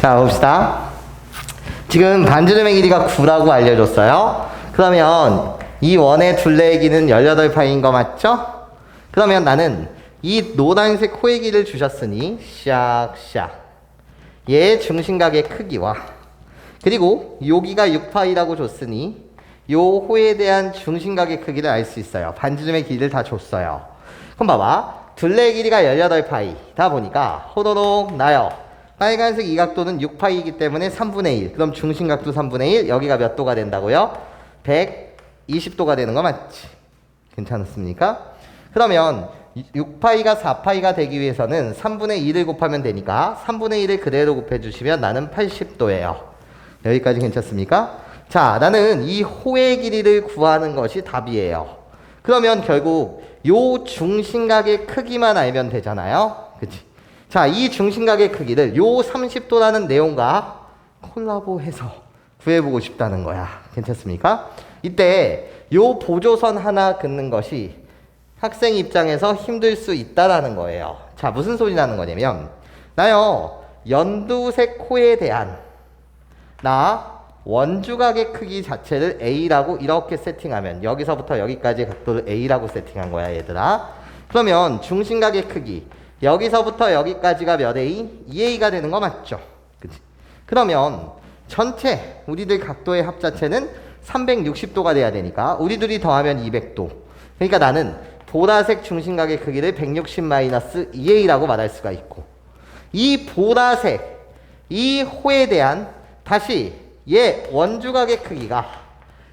자, 봅시다. 지금 반지름의 길이가 9라고 알려줬어요. 그러면 이 원의 둘레의 길이는 18파인 거 맞죠? 그러면 나는 이 노란색 호의 길이를 주셨으니 샥샥 얘의 중심각의 크기와 그리고 여기가 6파이라고 줬으니 요 호에 대한 중심각의 크기를 알 수 있어요. 반지름의 길이를 다 줬어요. 그럼 봐봐. 둘레의 길이가 18파이다 보니까 호도록 나요. 빨간색 이 각도는 6파이이기 때문에 3분의 1. 그럼 중심각도 3분의 1. 여기가 몇 도가 된다고요? 120도가 되는 거 맞지? 괜찮습니까? 그러면 6파이가 4파이가 되기 위해서는 3분의 1을 곱하면 되니까 3분의 1을 그대로 곱해주시면 나는 80도예요. 여기까지 괜찮습니까? 자, 나는 이 호의 길이를 구하는 것이 답이에요. 그러면 결국 요 중심각의 크기만 알면 되잖아요. 그치? 자, 이 중심각의 크기를 요 30도라는 내용과 콜라보해서 구해보고 싶다는 거야. 괜찮습니까? 이때 요 보조선 하나 긋는 것이 학생 입장에서 힘들 수 있다라는 거예요. 자, 무슨 소리 나는 거냐면 나요, 연두색 코에 대한 나 원주각의 크기 자체를 A라고 이렇게 세팅하면 여기서부터 여기까지 각도를 A라고 세팅한 거야, 얘들아. 그러면 중심각의 크기 여기서부터 여기까지가 몇 A? 2A가 되는 거 맞죠? 그치? 그러면 전체 우리들 각도의 합자체는 360도가 돼야 되니까 우리 둘이 더하면 200도. 그러니까 나는 보라색 중심각의 크기를 160-2A라고 말할 수가 있고 이 보라색 이 호에 대한 다시 얘 원주각의 크기가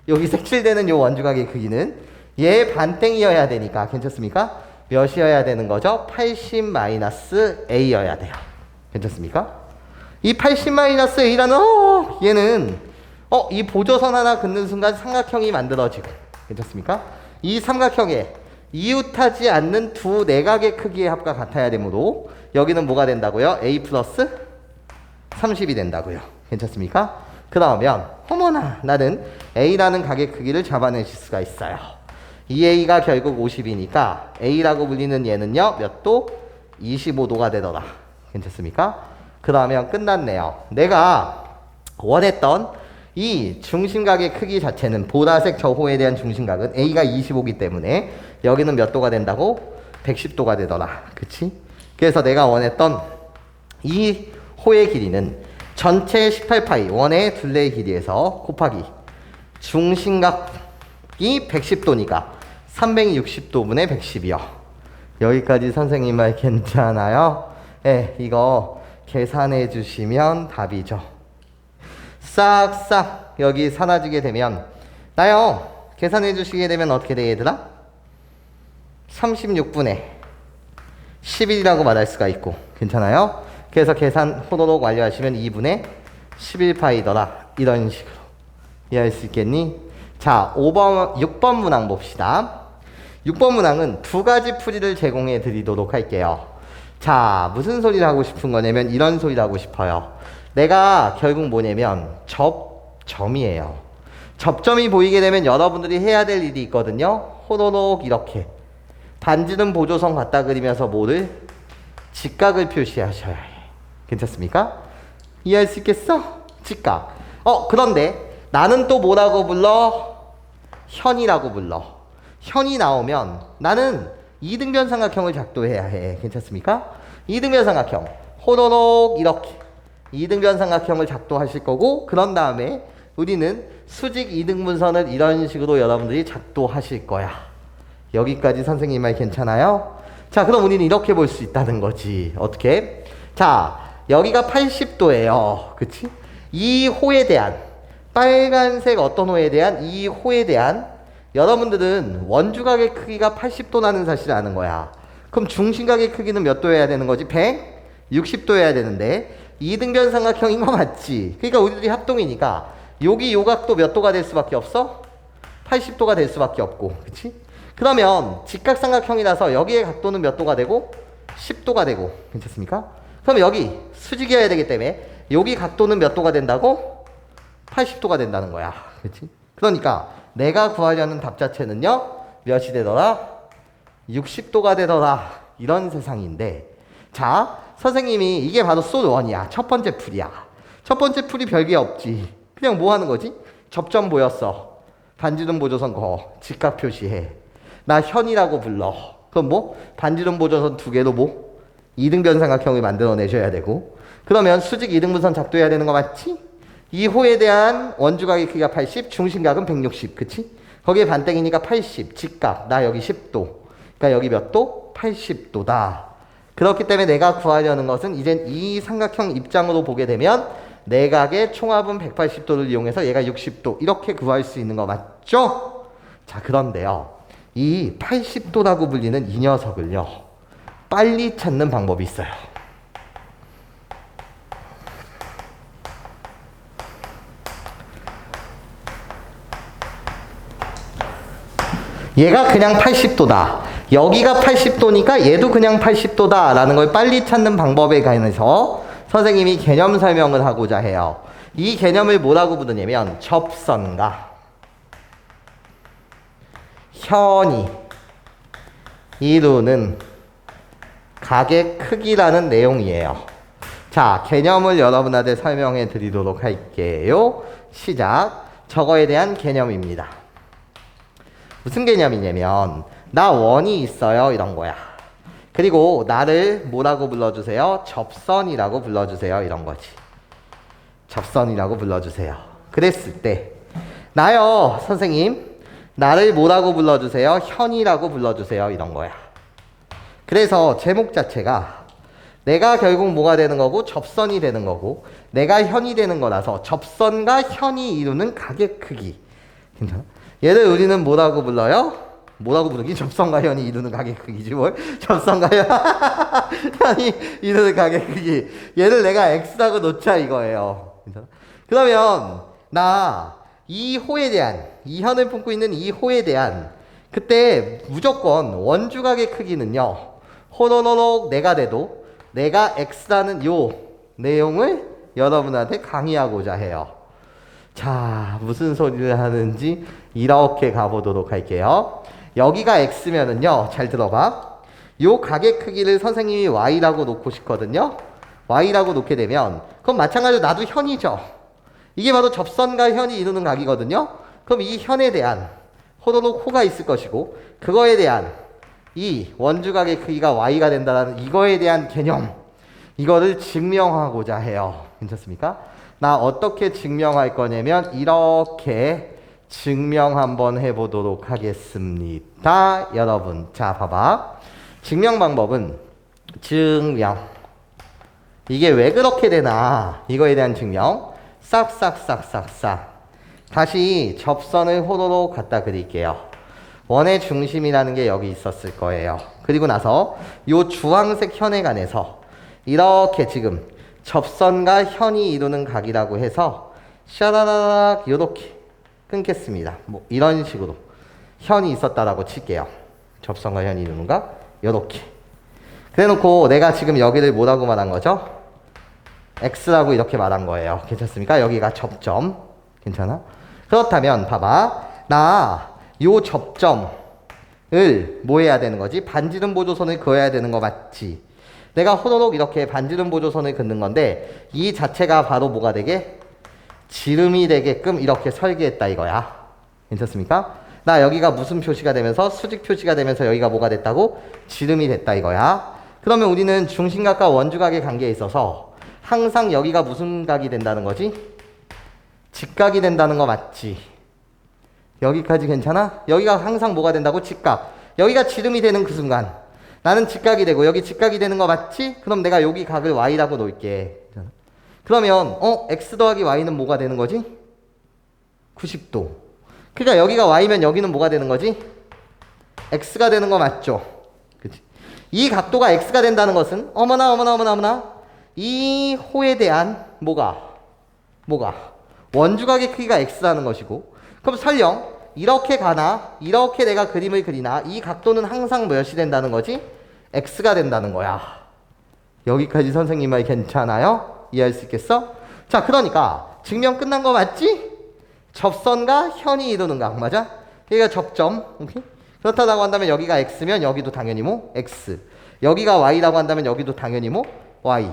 여기 색칠되는 요 원주각의 크기는 얘 반땡이어야 되니까 괜찮습니까? 몇이어야 되는 거죠? 80-A여야 돼요. 괜찮습니까? 이 80-A라는 얘는 이 보조선 하나 긋는 순간 삼각형이 만들어지고 괜찮습니까? 이 삼각형에 이웃하지 않는 두 내각의 크기의 합과 같아야 되므로 여기는 뭐가 된다고요? A 플러스 30이 된다고요. 괜찮습니까? 그러면 어머나 나는 A라는 각의 크기를 잡아내실 수가 있어요. 2A가 결국 50이니까 A라고 불리는 얘는요 몇 도? 25도가 되더라. 괜찮습니까? 그러면 끝났네요. 내가 원했던 이 중심각의 크기 자체는 보라색 저호에 대한 중심각은 A가 25기 때문에 여기는 몇 도가 된다고? 110도가 되더라. 그치? 그래서 내가 원했던 이 호의 길이는 전체 18파이 원의 둘레의 길이에서 곱하기 중심각이 110도니까 360도분의 110이요. 여기까지 선생님 말 괜찮아요? 네, 이거 계산해 주시면 답이죠. 싹싹 여기 사라지게 되면 나요 계산해 주시게 되면 어떻게 돼 얘들아? 36분의 11이라고 말할 수가 있고 괜찮아요? 그래서 계산 호도록 완료하시면 2분의 11파이더라. 이런 식으로 이해할 수 있겠니? 자, 6번 문항 봅시다. 6번 문항은 두 가지 풀이를 제공해 드리도록 할게요. 자, 무슨 소리를 하고 싶은 거냐면 이런 소리를 하고 싶어요. 내가 결국 뭐냐면 접점이에요. 접점이 보이게 되면 여러분들이 해야 될 일이 있거든요. 호도록 이렇게 반지름 보조선 갖다 그리면서 뭐를? 직각을 표시하셔야 해. 괜찮습니까? 이해할 수 있겠어? 직각. 그런데 나는 또 뭐라고 불러? 현이라고 불러. 현이 나오면 나는 이등변 삼각형을 작도해야 해. 괜찮습니까? 이등변 삼각형. 호도록 이렇게 이등변 삼각형을 작도하실 거고 그런 다음에 우리는 수직 이등분선을 이런 식으로 여러분들이 작도하실 거야. 여기까지 선생님 말 괜찮아요? 자, 그럼 우리는 이렇게 볼 수 있다는 거지. 어떻게? 자, 여기가 80도예요. 그치? 이 호에 대한 빨간색 어떤 호에 대한 이 호에 대한 여러분들은 원주각의 크기가 80도라는 사실을 아는 거야. 그럼 중심각의 크기는 몇 도여야 되는 거지? 160도여야 되는데 이등변 삼각형인 거 맞지? 그러니까 우리들이 합동이니까 여기 요 각도 몇 도가 될 수밖에 없어? 80도가 될 수밖에 없고 그치? 그러면 직각삼각형이라서 여기의 각도는 몇 도가 되고? 10도가 되고 괜찮습니까? 그럼 여기 수직이어야 되기 때문에 여기 각도는 몇 도가 된다고? 80도가 된다는 거야. 그치? 그러니까 내가 구하려는 답 자체는요 몇이 되더라? 60도가 되더라. 이런 세상인데 자 선생님이 이게 바로 솔1이야. 첫 번째 풀이야. 첫 번째 풀이 별게 없지. 그냥 뭐 하는 거지? 접점 보였어. 반지름 보조선 직각 표시해. 나 현이라고 불러. 그럼 뭐? 반지름 보조선 두 개로 뭐? 이등변 삼각형을 만들어내셔야 되고. 그러면 수직 이등분선 작도해야 되는 거 맞지? 이 호에 대한 원주각의 크기가 80, 중심각은 160, 그치? 거기에 반땡이니까 80, 직각, 나 여기 10도. 그러니까 여기 몇 도? 80도다. 그렇기 때문에 내가 구하려는 것은 이젠 이 삼각형 입장으로 보게 되면 내각의 총합은 180도를 이용해서 얘가 60도 이렇게 구할 수 있는 거 맞죠? 자, 그런데요. 이 80도라고 불리는 이 녀석을요. 빨리 찾는 방법이 있어요. 얘가 그냥 80도다. 여기가 80도니까 얘도 그냥 80도다 라는 걸 빨리 찾는 방법에 관해서 선생님이 개념 설명을 하고자 해요. 이 개념을 뭐라고 부르냐면 접선과 현이 이루는 각의 크기라는 내용이에요. 자, 개념을 여러분한테 설명해 드리도록 할게요. 시작. 저거에 대한 개념입니다. 무슨 개념이냐면 나 원이 있어요 이런 거야. 그리고 나를 뭐라고 불러주세요? 접선이라고 불러주세요 이런 거지. 접선이라고 불러주세요. 그랬을 때 나요 선생님 나를 뭐라고 불러주세요? 현이라고 불러주세요 이런 거야. 그래서 제목 자체가 내가 결국 뭐가 되는 거고 접선이 되는 거고 내가 현이 되는 거라서 접선과 현이 이루는 각의 크기. 괜찮아? 얘를 우리는 뭐라고 불러요? 뭐라고 부르기? 접선과 현이 이루는 각의 크기지 뭘? 접선과 현이 이루는 각의 크기. 얘를 내가 x라고 놓자 이거예요. 괜찮아? 그러면 나 이 호에 대한 이 현을 품고 있는 이 호에 대한 그때 무조건 원주각의 크기는요. 호로로록 내가 돼도 내가 x라는 요 내용을 여러분한테 강의하고자 해요. 자, 무슨 소리를 하는지 이렇게 가보도록 할게요. 여기가 x면은요, 잘 들어봐. 요 각의 크기를 선생님이 y라고 놓고 싶거든요. y라고 놓게 되면, 그럼 마찬가지로 나도 현이죠. 이게 바로 접선과 현이 이루는 각이거든요. 그럼 이 현에 대한 호로록 호가 있을 것이고, 그거에 대한 이 원주각의 크기가 y가 된다는 이거에 대한 개념, 이거를 증명하고자 해요. 괜찮습니까? 나 어떻게 증명할 거냐면 이렇게 증명 한번 해보도록 하겠습니다. 여러분 자 봐봐. 증명 방법은 증명. 이게 왜 그렇게 되나 이거에 대한 증명. 싹싹싹싹싹. 다시 접선을 호로록 갖다 그릴게요. 원의 중심이라는 게 여기 있었을 거예요. 그리고 나서 요 주황색 현에 관해서 이렇게 지금 접선과 현이 이루는 각이라고 해서 샤라라락 요렇게 끊겠습니다. 뭐 이런 식으로 현이 있었다라고 칠게요. 접선과 현이 이루는 각 요렇게. 그래놓고 내가 지금 여기를 뭐라고 말한 거죠? x라고 이렇게 말한 거예요. 괜찮습니까? 여기가 접점. 괜찮아? 그렇다면 봐봐. 나 요 접점을 뭐 해야 되는 거지? 반지름 보조선을 그어야 되는 거 맞지? 내가 호로록 이렇게 반지름 보조선을 긋는 건데 이 자체가 바로 뭐가 되게? 지름이 되게끔 이렇게 설계했다 이거야. 괜찮습니까? 나 여기가 무슨 표시가 되면서 수직 표시가 되면서 여기가 뭐가 됐다고? 지름이 됐다 이거야. 그러면 우리는 중심각과 원주각의 관계에 있어서 항상 여기가 무슨 각이 된다는 거지? 직각이 된다는 거 맞지? 여기까지 괜찮아? 여기가 항상 뭐가 된다고? 직각. 여기가 지름이 되는 그 순간 나는 직각이 되고 여기 직각이 되는 거 맞지? 그럼 내가 여기 각을 y라고 놓을게. 그러면 x 더하기 y는 뭐가 되는 거지? 90도. 그러니까 여기가 y면 여기는 뭐가 되는 거지? x가 되는 거 맞죠? 그치? 이 각도가 x가 된다는 것은 어머나 이 호에 대한 뭐가 원주각의 크기가 x라는 것이고 그럼 설령 이렇게 가나 이렇게 내가 그림을 그리나 이 각도는 항상 몇이 된다는 거지? x가 된다는 거야. 여기까지 선생님 말 괜찮아요? 이해할 수 있겠어? 자, 그러니까 증명 끝난 거 맞지? 접선과 현이 이루는 각 맞아? 여기가 접점. 오케이? 그렇다고 한다면 여기가 x면 여기도 당연히 뭐? x. 여기가 y라고 한다면 여기도 당연히 뭐? y.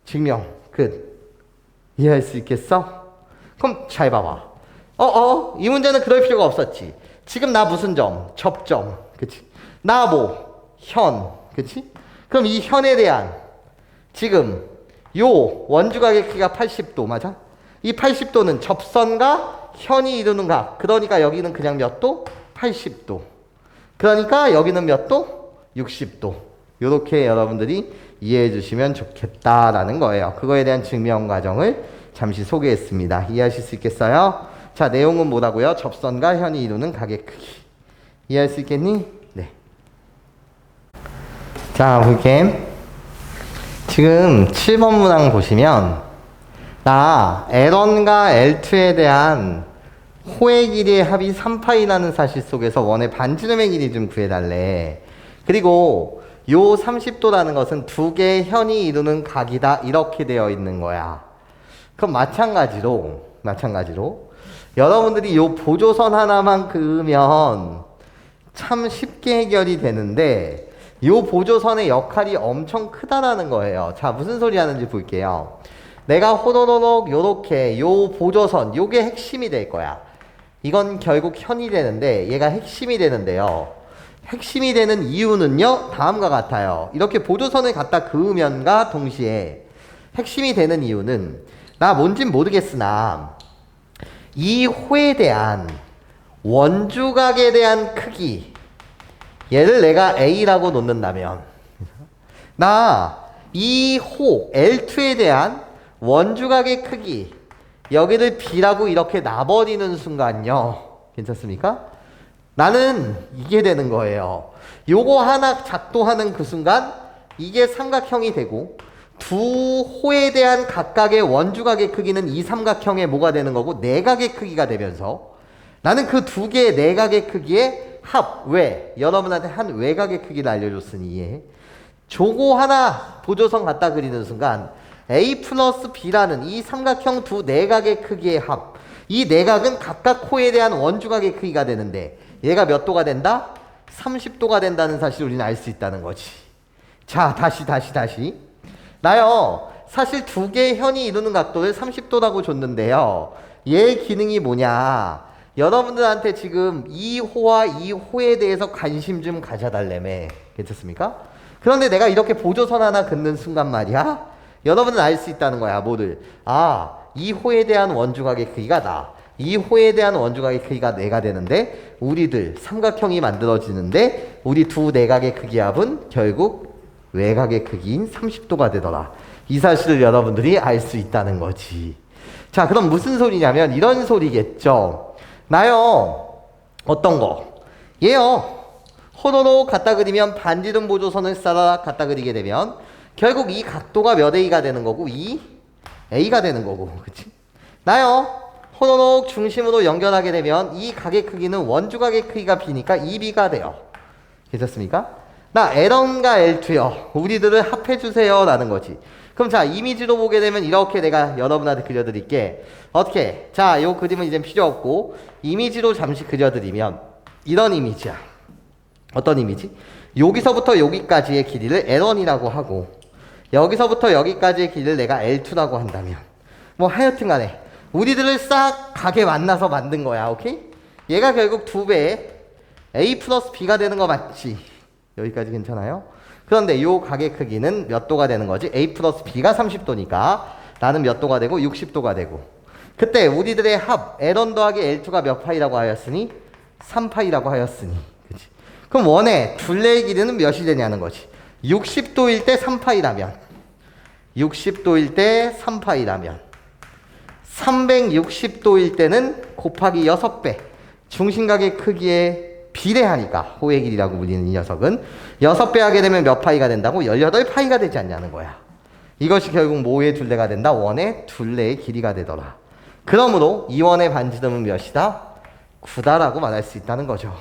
증명 끝. 이해할 수 있겠어? 그럼 잘 봐봐. 이 문제는 그럴 필요가 없었지. 지금 나 무슨 점? 접점. 그치? 나 뭐? 현. 그치? 그럼 이 현에 대한 지금 요 원주각의 크기가 80도 맞아? 이 80도는 접선과 현이 이루는 각. 그러니까 여기는 그냥 몇 도? 80도. 그러니까 여기는 몇 도? 60도. 요렇게 여러분들이 이해해 주시면 좋겠다라는 거예요. 그거에 대한 증명 과정을 잠시 소개했습니다. 이해하실 수 있겠어요? 자, 내용은 뭐라고요? 접선과 현이 이루는 각의 크기. 이해할 수 있겠니? 네. 자, 볼게. 지금 7번 문항 보시면 나 L1과 L2에 대한 호의 길이의 합이 3파이라는 사실 속에서 원의 반지름의 길이 좀 구해달래. 그리고 요 30도라는 것은 두 개의 현이 이루는 각이다 이렇게 되어 있는 거야. 그럼 마찬가지로 여러분들이 요 보조선 하나만 그으면 참 쉽게 해결이 되는데 요 보조선의 역할이 엄청 크다라는 거예요. 자, 무슨 소리 하는지 볼게요. 내가 호로로록 요렇게 요 보조선 요게 핵심이 될 거야. 이건 결국 현이 되는데 얘가 핵심이 되는데요. 핵심이 되는 이유는요, 다음과 같아요. 이렇게 보조선을 갖다 그으면과 동시에 핵심이 되는 이유는 나 뭔진 모르겠으나 이 호에 대한 원주각에 대한 크기, 얘를 내가 A라고 놓는다면 나 이 호 L2에 대한 원주각의 크기 여기를 B라고 이렇게 놔버리는 순간요, 괜찮습니까? 나는 이게 되는 거예요. 요거 하나 작동하는 그 순간 이게 삼각형이 되고 두 호에 대한 각각의 원주각의 크기는 이 삼각형의 뭐가 되는 거고 내각의 크기가 되면서 나는 그 두 개의 내각의 크기의 합, 왜? 여러분한테 한 외각의 크기를 알려줬으니 이해. 조거 하나 보조선 갖다 그리는 순간 A 플러스 B라는 이 삼각형 두 내각의 크기의 합, 이 내각은 각각 호에 대한 원주각의 크기가 되는데 얘가 몇 도가 된다? 30도가 된다는 사실을 우리는 알 수 있다는 거지. 자, 다시. 나요, 사실 두 개의 현이 이루는 각도를 30도라고 줬는데요. 얘의 기능이 뭐냐? 여러분들한테 지금 이 호와 이 호에 대해서 관심 좀 가져달래매. 괜찮습니까? 그런데 내가 이렇게 보조선 하나 긋는 순간 말이야, 여러분은 알 수 있다는 거야. 뭐를? 이 호에 대한 원주각의 크기가 나. 이 호에 대한 원주각의 크기가 내가 되는데 우리들 삼각형이 만들어지는데 우리 두 내각의 크기 합은 결국 외각의 크기인 30도가 되더라. 이 사실을 여러분들이 알 수 있다는 거지. 자, 그럼 무슨 소리냐면 이런 소리겠죠. 나요, 어떤 거? 얘요, 호로로 갖다 그리면 반지름 보조선을 쌓아 갖다 그리게 되면 결국 이 각도가 몇 A가 되는 거고 이 A가 되는 거고, 그치? 나요, 호로록 중심으로 연결하게 되면 이 각의 크기는 원주각의 크기가 B니까 2B가 돼요. 괜찮습니까? 나 L1과 L2요, 우리들을 합해주세요 라는 거지. 그럼 자, 이미지로 보게 되면 이렇게 내가 여러분한테 그려드릴게. 어떻게? 자, 요 그림은 이제 필요 없고 이미지로 잠시 그려드리면 이런 이미지야. 어떤 이미지? 여기서부터 여기까지의 길이를 L1이라고 하고 여기서부터 여기까지의 길이를 내가 L2라고 한다면 뭐 하여튼 간에 우리들을 싹 각에 만나서 만든 거야. 오케이? 얘가 결국 2배의 A 플러스 B가 되는 거 맞지? 여기까지 괜찮아요? 그런데 요 각의 크기는 몇 도가 되는 거지? A 플러스 B가 30도니까 나는 몇 도가 되고 60도가 되고, 그때 우리들의 합 L1 더하기 L2가 몇 파이라고 하였으니? 3파이라고 하였으니, 그치? 그럼 원의 둘레의 길이는 몇이 되냐는 거지. 60도일 때 3파이라면 60도일 때 3파이라면 360도일 때는 곱하기 6배 중심각의 크기에 비례하니까 호의 길이라고 불리는 이 녀석은 6배 하게 되면 몇 파이가 된다고? 18파이가 되지 않냐는 거야. 이것이 결국 뭐의 둘레가 된다? 원의 둘레의 길이가 되더라. 그러므로 이 원의 반지름은 몇이다? 9다라고 말할 수 있다는 거죠.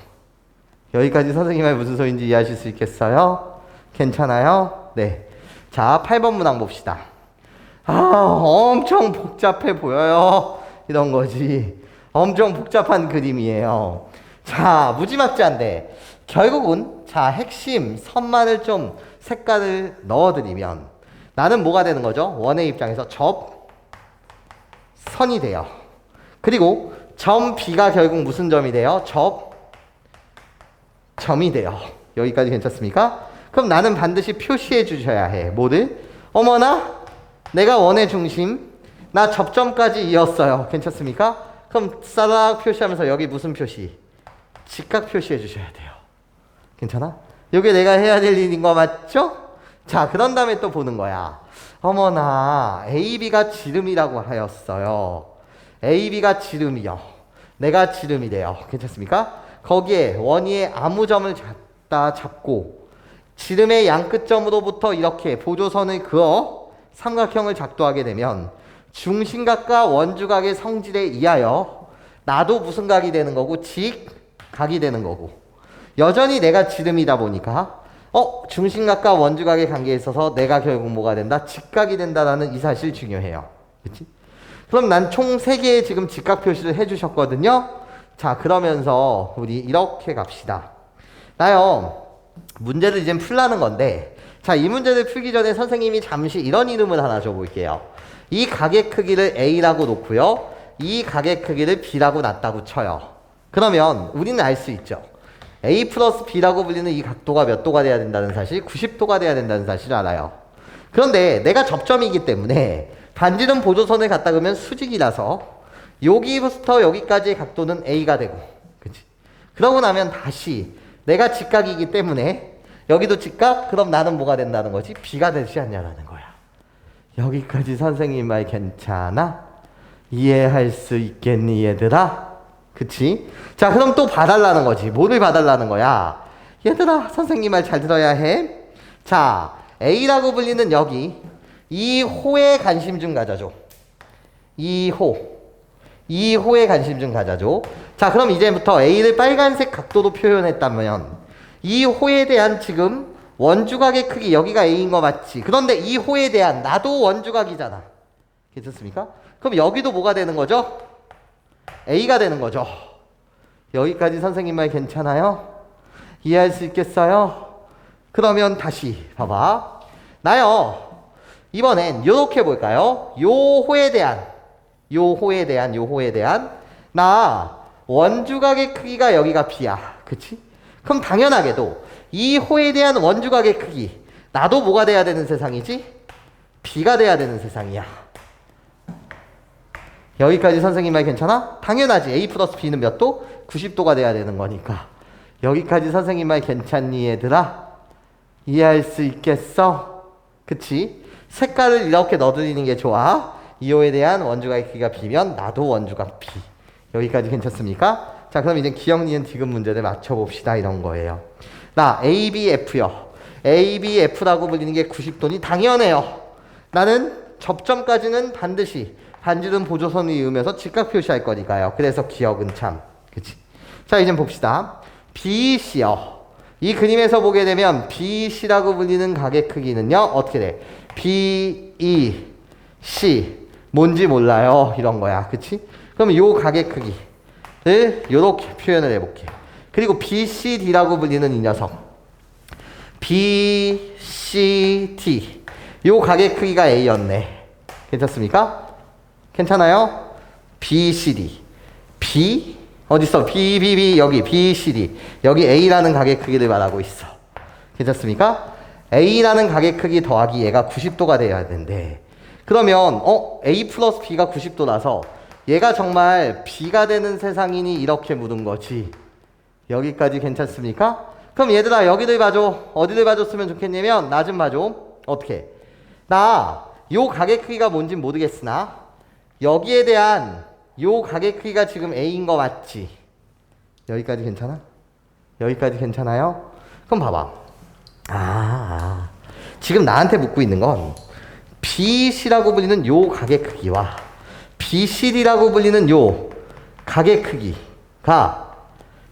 여기까지 선생님 말 무슨 소리인지 이해하실 수 있겠어요? 괜찮아요? 네. 자, 8번 문항 봅시다. 엄청 복잡해 보여요. 이런 거지. 엄청 복잡한 그림이에요. 자, 무지막지한데 결국은 자, 핵심 선만을 좀 색깔을 넣어드리면 나는 뭐가 되는 거죠? 원의 입장에서 선이 돼요. 그리고 점 B가 결국 무슨 점이 돼요? 점이 돼요. 여기까지 괜찮습니까? 그럼 나는 반드시 표시해 주셔야 해. 뭐를? 어머나, 내가 원의 중심, 나 접점까지 이었어요. 괜찮습니까? 그럼 싸락 표시하면서 여기 무슨 표시? 직각 표시해 주셔야 돼요. 괜찮아? 이게 내가 해야 될 일인 거 맞죠? 자, 그런 다음에 또 보는 거야. 어머나, AB가 지름이라고 하였어요. AB가 지름이요. 내가 지름이래요. 괜찮습니까? 거기에 원위의 아무 점을 잡고 지름의 양 끝점으로부터 이렇게 보조선을 그어 삼각형을 작도하게 되면 중심각과 원주각의 성질에 의하여 나도 무슨 각이 되는 거고 직각이 되는 거고, 여전히 내가 지름이다 보니까 중심각과 원주각의 관계에 있어서 내가 결국 뭐가 된다? 직각이 된다라는 이 사실 중요해요. 그치? 그럼 난 총 3개의 지금 직각 표시를 해주셨거든요. 자, 그러면서 우리 이렇게 갑시다. 나요, 문제를 이제 풀라는 건데, 자, 이 문제를 풀기 전에 선생님이 잠시 이런 이름을 하나 줘볼게요. 이 각의 크기를 A라고 놓고요, 이 각의 크기를 B라고 놨다고 쳐요. 그러면 우리는 알 수 있죠. A 플러스 B라고 불리는 이 각도가 몇 도가 돼야 된다는 사실, 90도가 돼야 된다는 사실을 알아요. 그런데 내가 접점이기 때문에 반지름 보조선을 갖다 그러면 수직이라서 여기부터 여기까지의 각도는 A가 되고, 그치? 그러고 나면 다시 내가 직각이기 때문에 여기도 직각? 그럼 나는 뭐가 된다는 거지? B가 되지 않냐라는 거야. 여기까지 선생님 말 괜찮아? 이해할 수 있겠니 얘들아? 그치? 자, 그럼 또 봐달라는 거지. 뭐를 봐달라는 거야? 얘들아, 선생님 말 잘 들어야 해. 자, A라고 불리는 여기 이 호에 관심 좀 가져줘. 이 호에 관심 좀 가져줘. 자, 그럼 이제부터 A를 빨간색 각도로 표현했다면 이 호에 대한 지금 원주각의 크기, 여기가 A인 거 맞지? 그런데 이 호에 대한 나도 원주각이잖아. 괜찮습니까? 그럼 여기도 뭐가 되는 거죠? A가 되는 거죠. 여기까지 선생님 말 괜찮아요? 이해할 수 있겠어요? 그러면 다시 봐봐. 나요, 이번엔 요렇게 볼까요? 요 호에 대한 나 원주각의 크기가 여기가 B야. 그치? 그럼 당연하게도 이 호에 대한 원주각의 크기, 나도 뭐가 돼야 되는 세상이지? B가 돼야 되는 세상이야. 여기까지 선생님 말 괜찮아? 당연하지. A 플러스 B는 몇 도? 90도가 돼야 되는 거니까. 여기까지 선생님 말 괜찮니 얘들아? 이해할 수 있겠어? 그치? 색깔을 이렇게 넣어드리는 게 좋아. 이 호에 대한 원주각의 크기가 B면 나도 원주각 B. 여기까지 괜찮습니까? 자, 그럼 이제 기억, 니은, 디귿 문제를 맞춰봅시다. 이런 거예요. 나 ABF요. ABF라고 불리는 게 90도니 당연해요. 나는 접점까지는 반드시 반지름 보조선을 이으면서 직각 표시할 거니까요. 그래서 기억은 참. 그치? 자, 이제 봅시다. BC요. 이 그림에서 보게 되면 BC라고 불리는 각의 크기는요, 어떻게 돼? BEC. 뭔지 몰라요. 이런 거야. 그치? 그럼 요 각의 크기를 요렇게 표현을 해볼게. 그리고 BCD라고 불리는 이 녀석. BCD. 요 각의 크기가 A였네. 괜찮습니까? 괜찮아요? BCD. B 어딨어? BBB 여기 BCD. 여기 A라는 각의 크기를 말하고 있어. 괜찮습니까? A라는 각의 크기 더하기 얘가 90도가 돼야 되는데, 그러면 A 플러스 B가 90도라서 얘가 정말 B가 되는 세상이니 이렇게 묻은 거지. 여기까지 괜찮습니까? 그럼 얘들아, 여기를 봐줘. 어디를 봐줬으면 좋겠냐면 나 좀 봐줘. 어떻게? 나 요 각의 크기가 뭔진 모르겠으나 여기에 대한 요 각의 크기가 지금 A인 거 맞지? 여기까지 괜찮아? 여기까지 괜찮아요? 그럼 봐봐. 지금 나한테 묻고 있는 건 BC라고 불리는 요 각의 크기와 BCD라고 불리는 요 각의 크기가,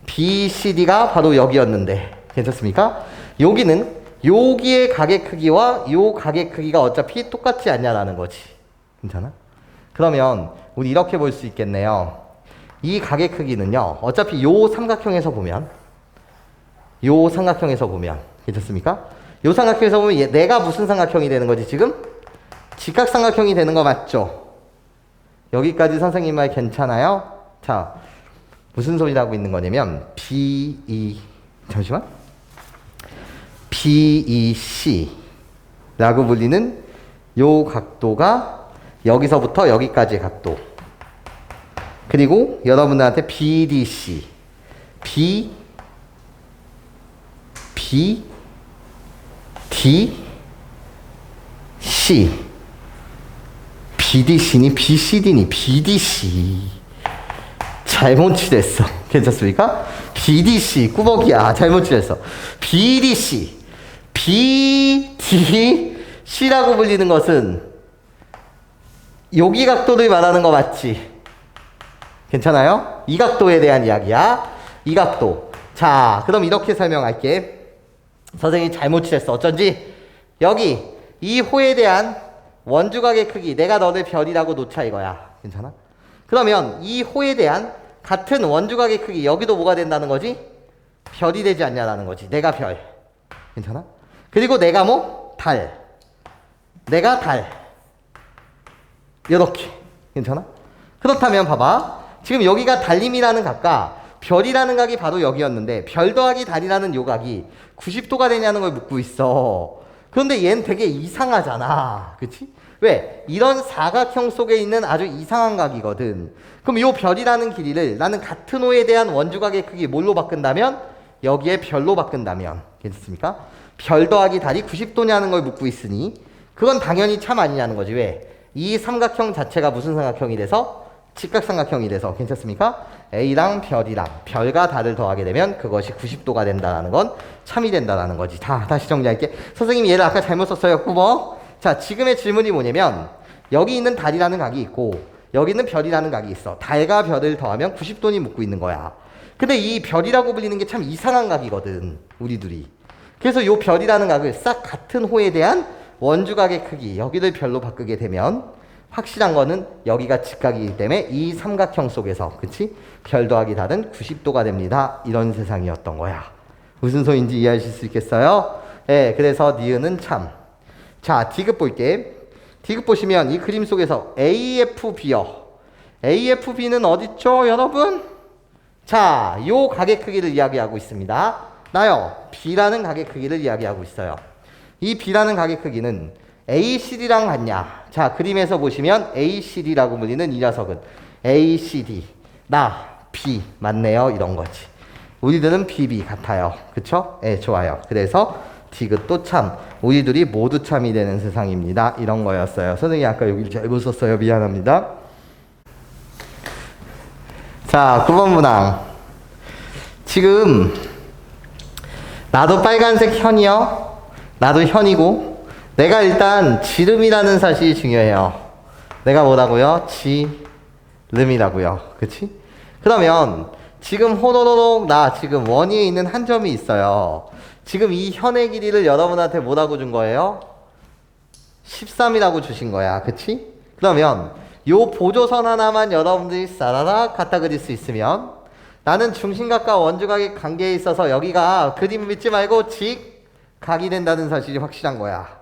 BCD가 바로 여기였는데, 괜찮습니까? 여기는 여기의 각의 크기와 요 각의 크기가 어차피 똑같지 않냐라는 거지. 괜찮아? 그러면 우리 이렇게 볼 수 있겠네요. 이 각의 크기는요, 어차피 요 삼각형에서 보면 괜찮습니까? 요 삼각형에서 보면 내가 무슨 삼각형이 되는 거지 지금? 직각삼각형이 되는 거 맞죠? 여기까지 선생님 말 괜찮아요? 자, 무슨 소리를 하고 있는 거냐면 잠시만. BEC라고 불리는 요 각도가 여기서부터 여기까지의 각도. 그리고 여러분들한테 BDC, BDC, BDC니 BCD니 BDC. 잘못 칠했어. 괜찮습니까? BDC 꾸벅이야. 잘못 칠했어. BDC라고 불리는 것은 여기 각도를 말하는 거 맞지? 괜찮아요? 이 각도에 대한 이야기야. 이 각도. 자, 그럼 이렇게 설명할게. 선생님이 잘못 칠했어. 어쩐지 여기 이 호에 대한 원주각의 크기, 내가 너를 별이라고 놓자 이거야. 괜찮아? 그러면 이 호에 대한 같은 원주각의 크기, 여기도 뭐가 된다는 거지? 별이 되지 않냐라는 거지. 내가 별. 괜찮아? 그리고 내가 뭐? 달. 내가 달. 이렇게. 괜찮아? 그렇다면 봐봐. 지금 여기가 달림이라는 각과 별이라는 각이 바로 여기였는데 별 더하기 달이라는 요 각이 90도가 되냐는 걸 묻고 있어. 그런데 얘는 되게 이상하잖아. 그치? 왜? 이런 사각형 속에 있는 아주 이상한 각이거든. 그럼 요 별이라는 길이를 나는 같은 호에 대한 원주각의 크기 뭘로 바꾼다면? 여기에 별로 바꾼다면. 괜찮습니까? 별 더하기 달이 90도냐는 걸 묻고 있으니 그건 당연히 참 아니냐는 거지. 왜? 이 삼각형 자체가 무슨 삼각형이 돼서? 직각삼각형이 돼서. 괜찮습니까? A랑 별이랑 별과 달을 더하게 되면 그것이 90도가 된다는 건 참이 된다는 거지. 다시 정리할게. 선생님이 얘를 아까 잘못 썼어요. 꾸벅. 자, 지금의 질문이 뭐냐면 여기 있는 달이라는 각이 있고 여기 있는 별이라는 각이 있어. 달과 별을 더하면 90도니 묻고 있는 거야. 근데 이 별이라고 불리는 게 참 이상한 각이거든. 우리 둘이. 그래서 요 별이라는 각을 싹 같은 호에 대한 원주각의 크기, 여기를 별로 바꾸게 되면 확실한 거는 여기가 직각이기 때문에 이 삼각형 속에서, 그치? 별 더하기 달은 90도가 됩니다. 이런 세상이었던 거야. 무슨 소리인지 이해하실 수 있겠어요? 네, 그래서 니은은 참. 자, 디귿 볼게. 디귿 보시면 이 그림 속에서 AFB요. AFB는 어딨죠, 여러분? 자, 요 각의 크기를 이야기하고 있습니다. 나요, B라는 각의 크기를 이야기하고 있어요. 이 B라는 각의 크기는 ACD랑 같냐? 자, 그림에서 보시면 ACD라고 불리는 이 녀석은 ACD, 나, B 맞네요. 이런 거지. 우리들은 BB 같아요. 그쵸? 예, 좋아요. 그래서 디귿도 참, 우리 둘이 모두 참이 되는 세상입니다. 이런 거였어요. 선생님이 아까 여기 잘못 썼어요. 미안합니다. 자, 9번 문항. 지금 나도 빨간색 현이요. 나도 현이고 내가 일단 지름이라는 사실이 중요해요. 내가 뭐라고요? 지름이라고요. 그치? 그러면 지금 호로로록 나 지금 원위에 있는 한 점이 있어요. 지금 이 현의 길이를 여러분한테 뭐라고 준 거예요? 13이라고 주신 거야. 그치? 그러면 요 보조선 하나만 여러분들이 싸라락 갖다 그릴 수 있으면 나는 중심각과 원주각의 관계에 있어서 여기가 그림 믿지 말고 직각이 된다는 사실이 확실한 거야.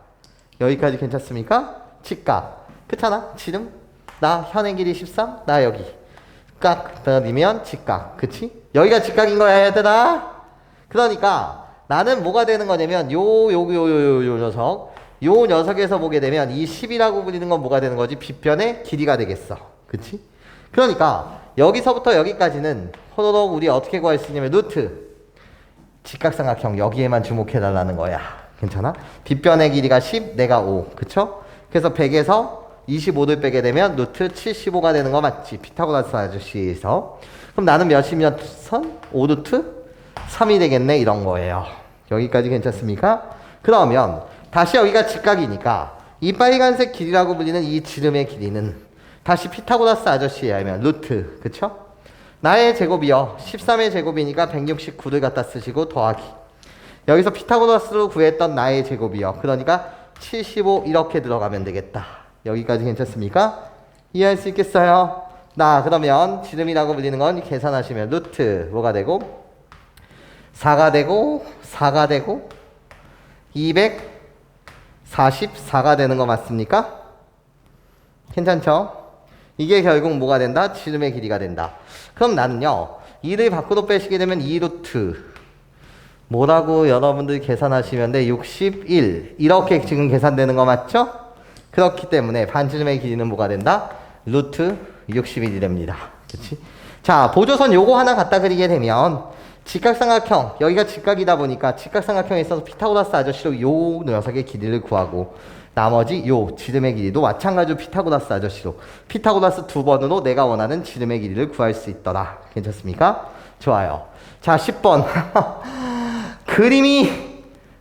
여기까지 괜찮습니까? 직각. 그렇잖아. 지름. 나 현의 길이 13. 나 여기. 각 더하면 직각. 그치? 여기가 직각인 거야 얘들아. 그러니까 나는 뭐가 되는 거냐면 요 녀석. 요 녀석에서 보게 되면 이 10이라고 불리는 건 뭐가 되는 거지? 빗변의 길이가 되겠어. 그치? 그러니까 여기서부터 여기까지는 호로록 우리 어떻게 구할 수 있냐면 루트 직각삼각형 여기에만 주목해달라는 거야. 괜찮아? 빗변의 길이가 10, 내가 5. 그쵸? 그래서 100에서 25를 빼게 되면 루트 75가 되는 거 맞지? 피타고라스 아저씨에서. 그럼 나는 몇이면 선? 5루트? 3이 되겠네. 이런 거예요. 여기까지 괜찮습니까? 그러면 다시 여기가 직각이니까 이 빨간색 길이라고 불리는 이 지름의 길이는 다시 피타고라스 아저씨에 의하면 루트. 그쵸? 나의 제곱이요. 13의 제곱이니까 169를 갖다 쓰시고 더하기. 여기서 피타고라스로 구했던 나의 제곱이요. 그러니까 75 이렇게 들어가면 되겠다. 여기까지 괜찮습니까? 이해할 수 있겠어요? 나 그러면 지름이라고 불리는 건 계산하시면 루트 뭐가 되고 4가 되고 4가 되고 244가 되는 거 맞습니까? 괜찮죠? 이게 결국 뭐가 된다? 지름의 길이가 된다. 그럼 나는요, 2를 밖으로 빼시게 되면 2루트 뭐라고 여러분들 계산하시면 돼? 61 이렇게 지금 계산되는 거 맞죠? 그렇기 때문에 반지름의 길이는 뭐가 된다? 루트 61이 됩니다. 그치? 자, 보조선 요거 하나 갖다 그리게 되면 직각삼각형, 여기가 직각이다 보니까 직각삼각형에 있어서 피타고라스 아저씨로 요 녀석의 길이를 구하고 나머지 요 지름의 길이도 마찬가지로 피타고라스 아저씨로 피타고라스 2번으로 내가 원하는 지름의 길이를 구할 수 있더라. 괜찮습니까? 좋아요. 자, 10번 그림이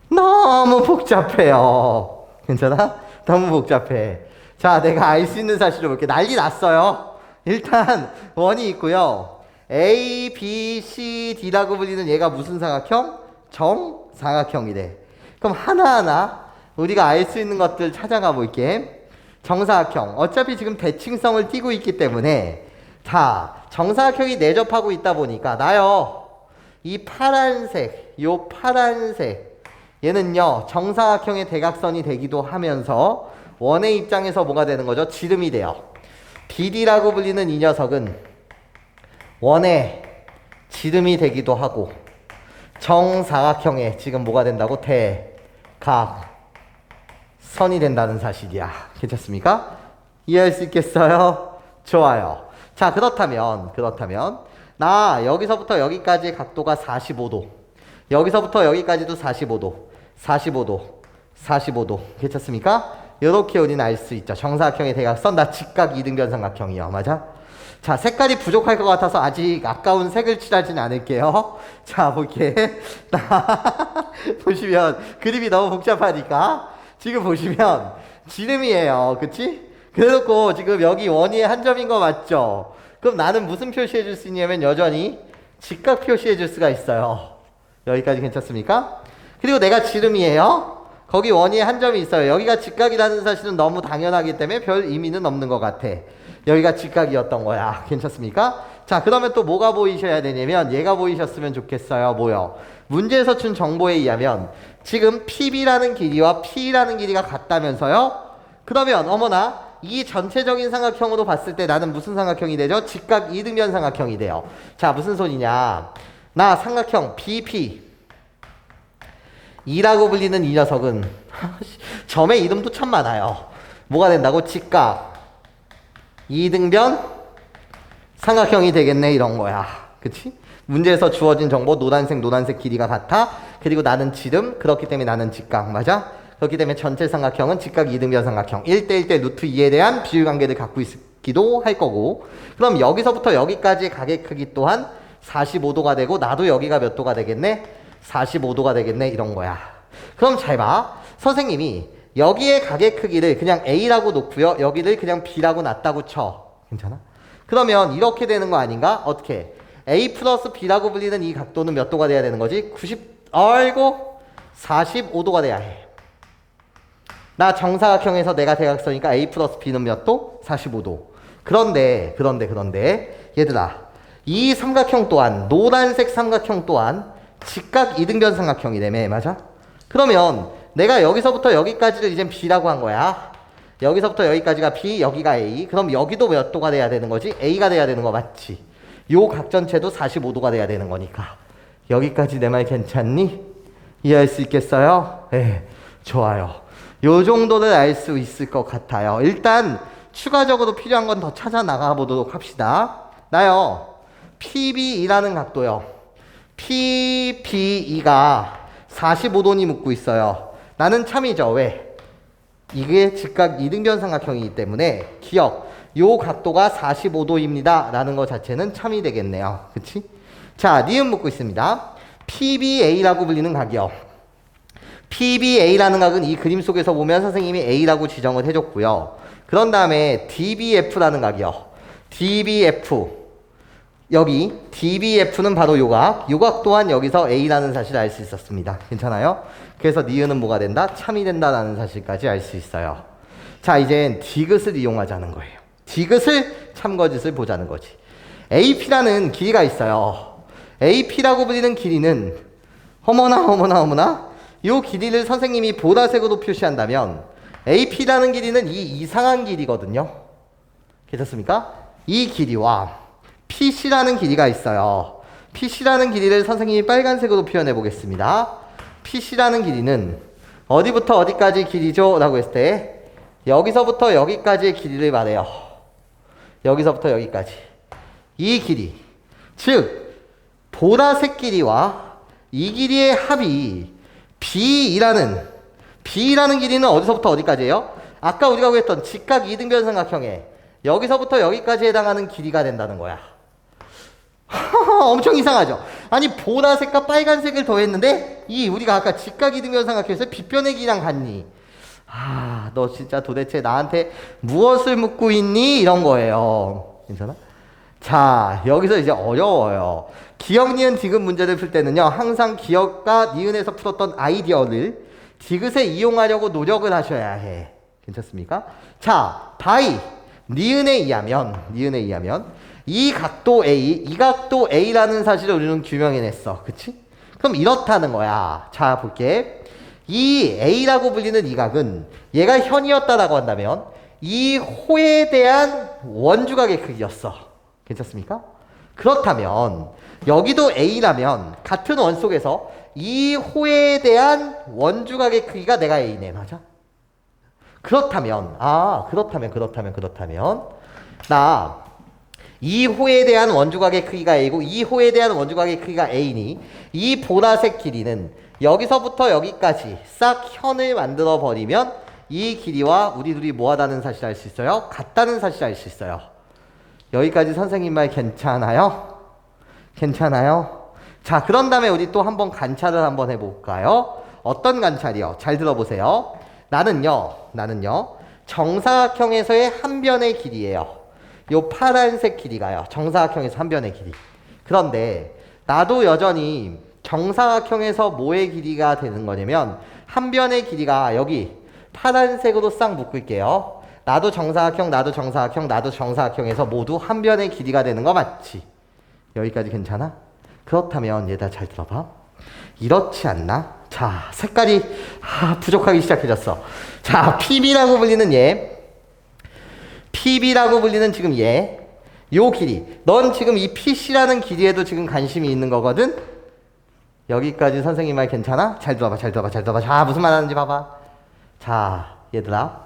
너무 복잡해요. 괜찮아? 너무 복잡해. 자, 내가 알 수 있는 사실을 볼게. 난리 났어요. 일단 원이 있고요. A, B, C, D라고 불리는 얘가 무슨 삼각형? 정삼각형이래. 그럼 하나하나 우리가 알 수 있는 것들 찾아가 볼게. 정사각형. 어차피 지금 대칭성을 띠고 있기 때문에 자, 정사각형이 내접하고 있다 보니까 나요. 이 파란색, 요 파란색 얘는요. 정사각형의 대각선이 되기도 하면서 원의 입장에서 뭐가 되는 거죠? 지름이 돼요. BD라고 불리는 이 녀석은 원의 지름이 되기도 하고 정사각형의 지금 뭐가 된다고? 대각선이 된다는 사실이야. 괜찮습니까? 이해할 수 있겠어요? 좋아요. 자, 그렇다면 나 여기서부터 여기까지의 각도가 45도, 여기서부터 여기까지도 45도 괜찮습니까? 이렇게 우리는 알 수 있죠. 정사각형의 대각선, 나 직각 이등변 삼각형이요. 맞아? 자, 색깔이 부족할 것 같아서 아직 아까운 색을 칠하진 않을게요. 자, 볼게. 보시면 그림이 너무 복잡하니까 지금 보시면 지름이에요. 그치? 그래놓고 지금 여기 원위의 한 점인 거 맞죠? 그럼 나는 무슨 표시해 줄 수 있냐면 여전히 직각 표시해 줄 수가 있어요. 여기까지 괜찮습니까? 그리고 내가 지름이에요. 거기 원위에 한 점이 있어요. 여기가 직각이라는 사실은 너무 당연하기 때문에 별 의미는 없는 것 같아. 여기가 직각이었던 거야. 괜찮습니까? 자, 그러면 또 뭐가 보이셔야 되냐면 얘가 보이셨으면 좋겠어요. 뭐요? 문제에서 준 정보에 의하면 지금 PB라는 길이와 P라는 길이가 같다면서요? 그러면 어머나 이 전체적인 삼각형으로 봤을 때 나는 무슨 삼각형이 되죠? 직각 이등변 삼각형이 돼요. 자, 무슨 소리냐? 나 삼각형 BP 이라고 불리는 이 녀석은 점의 이름도 참 많아요. 뭐가 된다고? 직각 이등변 삼각형이 되겠네 이런 거야. 그치? 문제에서 주어진 정보 노란색 길이가 같아. 그리고 나는 지름, 그렇기 때문에 나는 직각. 맞아? 그렇기 때문에 전체 삼각형은 직각 이등변 삼각형 1대1대 루트 2에 대한 비율관계를 갖고 있기도 할 거고, 그럼 여기서부터 여기까지의 가계 크기 또한 45도가 되고 나도 여기가 몇 도가 되겠네? 45도가 되겠네 이런 거야. 그럼 잘 봐. 선생님이 여기의 가계 크기를 그냥 A라고 놓고요. 여기를 그냥 B라고 놨다고 쳐. 괜찮아? 그러면 이렇게 되는 거 아닌가? 어떻게? A 플러스 B라고 불리는 이 각도는 몇 도가 돼야 되는 거지? 45도가 돼야 해. 나 정사각형에서 내가 대각선이니까 A 플러스 B는 몇 도? 45도. 그런데 얘들아, 이 삼각형 또한 노란색 삼각형 또한 직각 이등변 삼각형이라며. 맞아? 그러면 내가 여기서부터 여기까지를 이젠 B라고 한 거야. 여기서부터 여기까지가 B, 여기가 A. 그럼 여기도 몇 도가 돼야 되는 거지? A가 돼야 되는 거 맞지? 요 각 전체도 45도가 돼야 되는 거니까. 여기까지 내 말 괜찮니? 이해할 수 있겠어요? 네, 좋아요. 요 정도를 알 수 있을 것 같아요. 일단 추가적으로 필요한 건 더 찾아 나가 보도록 합시다. 나요, PB이라는 각도요. PBE가 45도니 묻고 있어요. 나는 참이죠. 왜? 이게 직각 이등변 삼각형이기 때문에 기억, 요 각도가 45도입니다 라는 것 자체는 참이 되겠네요. 그치? 자, 니은 묻고 있습니다. PBA라고 불리는 각이요. PBA라는 각은 이 그림 속에서 보면 선생님이 A라고 지정을 해줬고요. 그런 다음에 DBF라는 각이요. DBF. 여기 DBF는 바로 요각. 요각 또한 여기서 A라는 사실을 알 수 있었습니다. 괜찮아요? 그래서 니은은 뭐가 된다? 참이 된다라는 사실까지 알 수 있어요. 자, 이젠 디귿을 이용하자는 거예요. 디귿을 참거짓을 보자는 거지. AP라는 길이가 있어요. AP라고 불리는 길이는 어머나 요 길이를 선생님이 보라색으로 표시한다면 AP라는 길이는 이 이상한 길이거든요. 괜찮습니까? 이 길이와 PC라는 길이가 있어요. PC라는 길이를 선생님이 빨간색으로 표현해 보겠습니다. PC라는 길이는 어디부터 어디까지 길이죠? 라고 했을 때 여기서부터 여기까지의 길이를 말해요. 여기서부터 여기까지. 이 길이. 즉 보라색 길이와 이 길이의 합이 B라는 길이는 어디서부터 어디까지예요? 아까 우리가 구했던 직각 이등변삼각형에 여기서부터 여기까지 해당하는 길이가 된다는 거야. 엄청 이상하죠? 아니 보라색과 빨간색을 더했는데 우리가 아까 직각 이등변삼각형에서 빗변의 길이랑 같니? 너 진짜 도대체 나한테 무엇을 묻고 있니? 이런 거예요. 괜찮아? 자, 여기서 이제 어려워요. 기억, 니은, 디귿 문제를 풀 때는요, 항상 기억과 니은에서 풀었던 아이디어를 디귿에 이용하려고 노력을 하셔야 해. 괜찮습니까? 자, 바이. 니은에 의하면 이 각도 A, 이 각도 A라는 사실을 우리는 규명해냈어. 그치? 그럼 이렇다는 거야. 자, 볼게. 이 A라고 불리는 이 각은 얘가 현이었다라고 한다면 이 호에 대한 원주각의 크기였어. 괜찮습니까? 그렇다면 여기도 A라면 같은 원 속에서 이 호에 대한 원주각의 크기가 내가 A네. 맞아? 그렇다면 나 이 호에 대한 원주각의 크기가 A고 이 호에 대한 원주각의 크기가 A니 이 보라색 길이는 여기서부터 여기까지 싹 현을 만들어 버리면 이 길이와 우리 둘이 뭐하다는 사실을 알 수 있어요? 같다는 사실을 알 수 있어요. 여기까지 선생님 말 괜찮아요? 괜찮아요? 자, 그런 다음에 우리 또 한번 관찰을 한번 해볼까요? 어떤 관찰이요? 잘 들어보세요. 나는요 정사각형에서의 한 변의 길이에요. 요 파란색 길이가요. 정사각형에서 한 변의 길이. 그런데 나도 여전히 정사각형에서 뭐의 길이가 되는 거냐면 한 변의 길이가 여기 파란색으로 싹 묶을게요. 나도 정사각형에서 모두 한 변의 길이가 되는 거 맞지? 여기까지 괜찮아? 그렇다면 얘들아 잘 들어봐. 이렇지 않나? 자, 색깔이 부족하기 시작해졌어. 자, PB라고 불리는 지금 요 길이. 넌 지금 이 PC라는 길이에도 지금 관심이 있는 거거든? 여기까지 선생님 말 괜찮아? 잘 들어봐. 자, 무슨 말 하는지 봐봐. 자, 얘들아.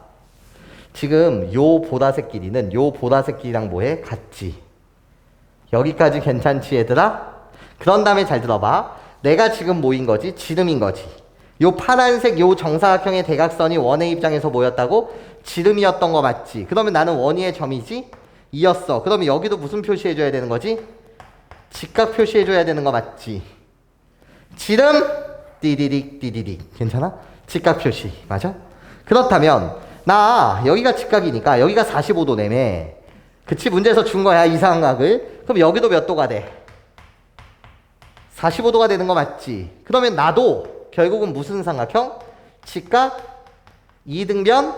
지금 요 보라색 길이는 요 보라색 길이랑 뭐해? 같지? 여기까지 괜찮지, 얘들아? 그런 다음에 잘 들어봐. 내가 지금 뭐인 거지? 지름인 거지. 요 파란색 요 정사각형의 대각선이 원의 입장에서 뭐였다고? 지름이었던 거 맞지? 그러면 나는 원위의 점이지? 2였어. 그러면 여기도 무슨 표시해줘야 되는 거지? 직각 표시해줘야 되는 거 맞지? 지름 띠디릭 괜찮아? 직각 표시 맞아? 그렇다면 나 여기가 직각이니까 여기가 45도네매. 그치? 문제에서 준 거야 이상한 각을. 그럼 여기도 몇 도가 돼? 45도가 되는 거 맞지? 그러면 나도 결국은 무슨 삼각형? 직각 이등변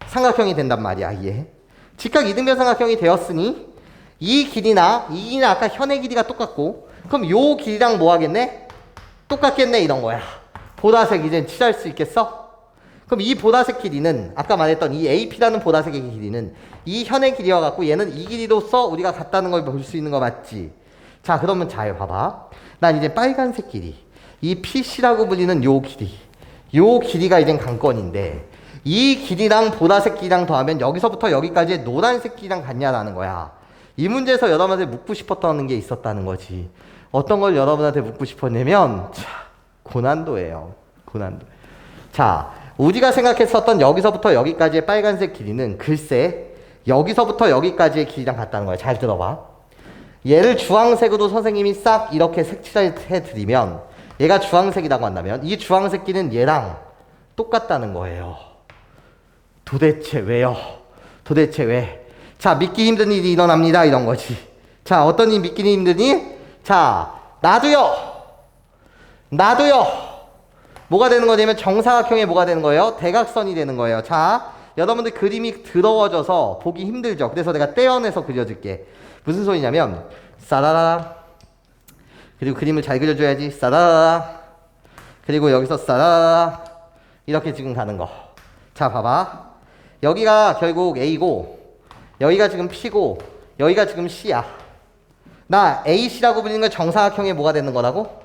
삼각형이 된단 말이야. 이해? 직각 이등변 삼각형이 되었으니 이 길이나 아까 현의 길이가 똑같고 그럼 요 길이랑 뭐 하겠네? 똑같겠네 이런 거야. 보라색 이젠 칠할 수 있겠어? 그럼 이 보라색 길이는 아까 말했던 이 AP라는 보라색의 길이는 이 현의 길이와 같고 얘는 이 길이로서 우리가 같다는 걸 볼 수 있는 거 맞지? 자, 그러면 잘 봐봐. 난 이제 빨간색 길이 이 PC라고 불리는 요 길이가 이젠 관건인데 이 길이랑 보라색 길이랑 더하면 여기서부터 여기까지의 노란색 길이랑 같냐라는 거야. 이 문제에서 여러분한테 묻고 싶었던 게 있었다는 거지. 어떤 걸 여러분한테 묻고 싶었냐면 고난도예요. 고난도. 자, 우리가 생각했었던 여기서부터 여기까지의 빨간색 길이는 글쎄 여기서부터 여기까지의 길이랑 같다는 거야. 잘 들어봐. 얘를 주황색으로 선생님이 싹 이렇게 색칠해 드리면 얘가 주황색이라고 한다면 이 주황색 길이는 얘랑 똑같다는 거예요. 도대체 왜요? 도대체 왜? 자, 믿기 힘든 일이 일어납니다. 이런 거지. 자, 어떤 일 믿기 힘드니? 자, 나도요. 뭐가 되는 거냐면 정사각형에 뭐가 되는 거예요? 대각선이 되는 거예요. 자, 여러분들 그림이 더러워져서 보기 힘들죠? 그래서 내가 떼어내서 그려줄게. 무슨 소리냐면 싸라라 그리고 그림을 잘 그려줘야지. 싸라라 그리고 여기서 싸라라 이렇게 지금 가는 거. 자, 봐봐. 여기가 결국 A고 여기가 지금 P고 여기가 지금 C야. 나 AC라고 불리는 건 정사각형에 뭐가 되는 거라고?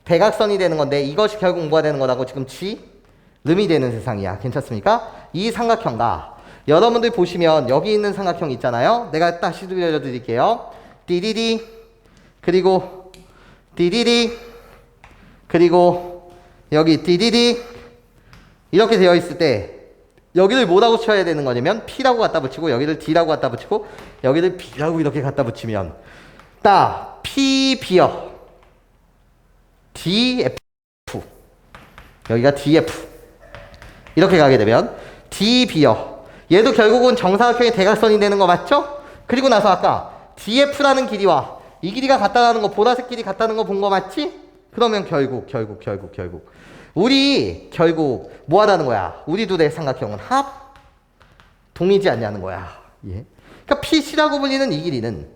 대각선이 되는 건데 이것이 결국 뭐가 되는 거라고? 지금 G름이 되는 세상이야. 괜찮습니까? 이 삼각형과 여러분들 보시면 여기 있는 삼각형 있잖아요. 내가 다시 들려드릴게요. 디디디 그리고 디디디 그리고 여기 디디디 이렇게 되어 있을 때 여기를 뭐라고 쳐야 되는 거냐면 P라고 갖다 붙이고 여기를 D라고 갖다 붙이고 여기를 B라고 이렇게 갖다 붙이면 딱 PB여 DF 여기가 DF 이렇게 가게 되면 DB여 얘도 결국은 정사각형의 대각선이 되는 거 맞죠? 그리고 나서 아까 DF라는 길이와 이 길이가 같다는 거 보라색 길이 같다는 거 본 거 맞지? 그러면 결국 우리 결국 뭐 하다는 거야? 우리 둘의 삼각형은 합동이지 않냐는 거야. 예. 그러니까 PC라고 불리는 이 길이는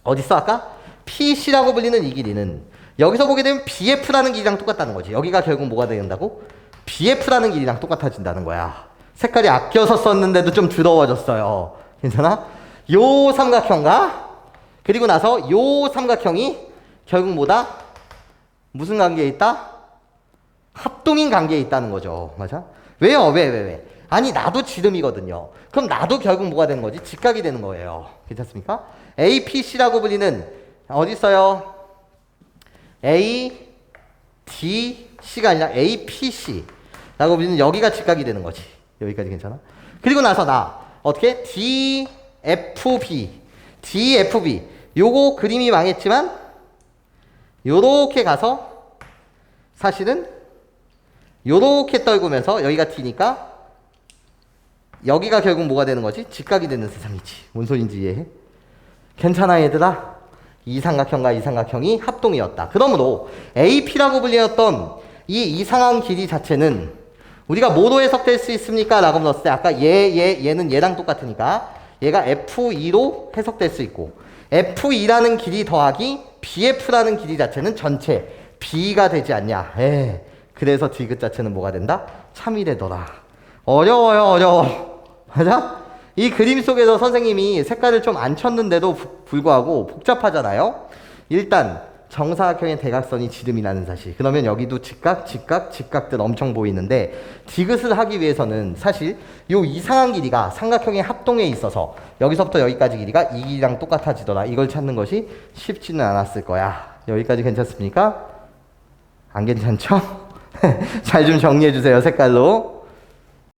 어디 있어 아까? PC라고 불리는 이 길이는 여기서 보게 되면 BF라는 길이랑 똑같다는 거지. 여기가 결국 뭐가 된다고? BF라는 길이랑 똑같아진다는 거야. 색깔이 아껴서 썼는데도 좀 더러워졌어요. 괜찮아? 요 삼각형과 그리고 나서 요 삼각형이 결국 뭐다? 무슨 관계에 있다? 합동인 관계에 있다는 거죠. 맞아? 왜요? 왜? 아니 나도 지름이거든요. 그럼 나도 결국 뭐가 되는 거지? 직각이 되는 거예요. 괜찮습니까? APC라고 불리는 어디 있어요? ADC가 아니라 APC라고 불리는 여기가 직각이 되는 거지. 여기까지 괜찮아? 그리고 나서 나 어떻게? DFB 요거 그림이 망했지만 요렇게 가서 사실은 요렇게 떨구면서 여기가 D니까 여기가 결국 뭐가 되는 거지? 직각이 되는 세상이지. 뭔 소린지 이해해? 괜찮아 얘들아? 이 삼각형과 이 삼각형이 합동이었다. 그러므로 AP라고 불리었던 이 이상한 길이 자체는 우리가 뭐로 해석될 수 있습니까? 라고 물었을 때 아까 얘는 얘랑 똑같으니까 얘가 F2로 해석될 수 있고 F2라는 길이 더하기 BF라는 길이 자체는 전체 B가 되지 않냐. 그래서 디귿 자체는 뭐가 된다? 참이 되더라. 어려워. 맞아? 이 그림 속에서 선생님이 색깔을 좀 안 쳤는데도 불구하고 복잡하잖아요. 일단 정사각형의 대각선이 지름이라는 사실. 그러면 여기도 직각들 엄청 보이는데 디귿을 하기 위해서는 사실 요 이상한 길이가 삼각형의 합동에 있어서 여기서부터 여기까지 길이가 이 길이랑 똑같아지더라. 이걸 찾는 것이 쉽지는 않았을 거야. 여기까지 괜찮습니까? 안 괜찮죠? 잘 좀 정리해 주세요. 색깔로.